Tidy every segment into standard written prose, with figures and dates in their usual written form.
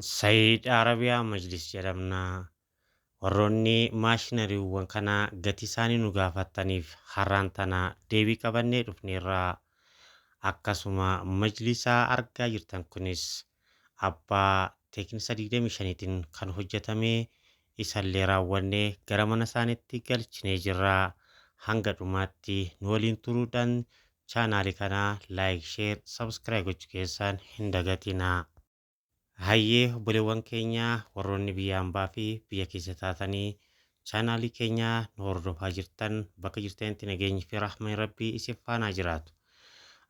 Saayid Arabiyaa Majlis jedhamna. Warroonni maashinariiwwan kana gatii isaanii nu gaafataniif har'aan tana deebii qabannee dhufneerraa. Akkasuma majlisaa argaa jirtan kunis abbaa teeknisa 25tiin kan hojjetame isallee raawwannee gara mana isaaniitti galchinee jirra. Hanga dhumaatti nu waliin turuudhaan chaanaalii kanaa laayik, sheer, sabskiraayib gochuu keessan hin dagatinaa. Hayyee obboleewwan keenya warroonni biyya hambaa fi biyya keessa taatanii chaanaalii keenya nu hordofaa jirtan bakka jirtanitti nageenyi fi rahmaan rabbii isiniif faana jiraatu.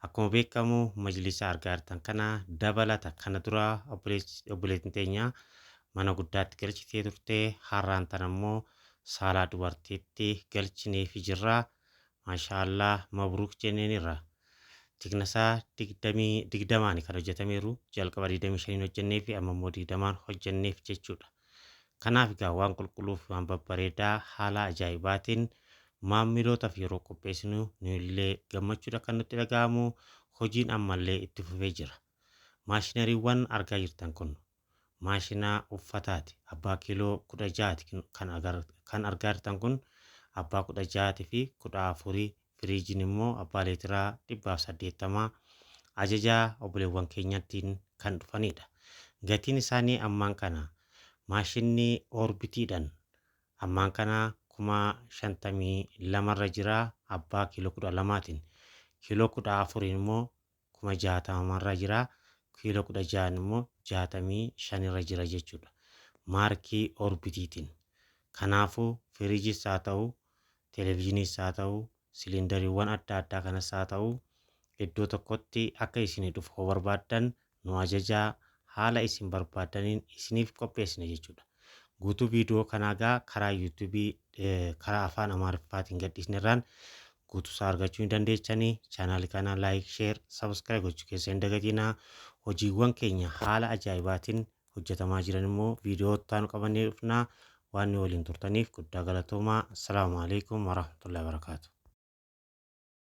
Akkuma beekamu majlisa argaa jirtan kana dabalata kana dura obboleettiin teenya mana guddaatti galchitee turte har'aan tan ammoo saalaa dubartiitti galchinee fi jirra. Maashaallah mabruuk jenneerra. Tiknasaa 20 kan hojjetameeru jalqaba 25 hojjennee fi amma immoo 20 hojjenneef jechuudha. Kanaaf egaa waan qulqulluu fi waan babbareedaa haala ajaa'ibaatiin maamilootaaf yeroo qopheessinu nuyillee gammachuudha kan nutti dhaga'amu. Hojiin ammallee itti fufee jira. Maashinariiwwan argaa jirtan kun maashina uffataati. Abbaa kiiloo 16 kan argaa jirtan kun abbaa 16 fi 14 firiijiin immoo abbaa leetiraa 180 ajajaa obboleewwan keenyaatiin kan dhufanidha. Gatiin isaanii ammaan kana maashinni orbitiidhaan ammaan kana 52,000 irra jira abbaa kiiloo 12tiin. Kiiloo 14 immoo 60,000 irra jira. Kiiloo 16 immoo 65 irra jira jechuudha. Maarkii orbitiitiin. Kanaafuu firiijis haa ta'u, televezyiiniis haa ta'u, siliindariiwwan adda addaa kanas haa ta'u iddoo tokkotti akka isinii dhufu barbaaddan nu ajajaa haala isin barbaadaniin isiniif qopheessina jechuudha. Guutuu viidiyoo kanaagaa karaa yuutuubii karaa afaan amaariffaatiin gadhiisnerraan guutuusaa argachuu hin dandeechanii chaanaalii kana laayik, sheer, sabskiraayib gochuu keessa hin dagatinaa. Hojiiwwan keenya haala ajaa'ibaatiin hojjetamaa jiran immoo viidiyoo taanu qabannee dhufnaa. Waan waliin turtaniif guddaa galatoomaa. Assalaamu alaikum warahmatullahi wabarakatuh.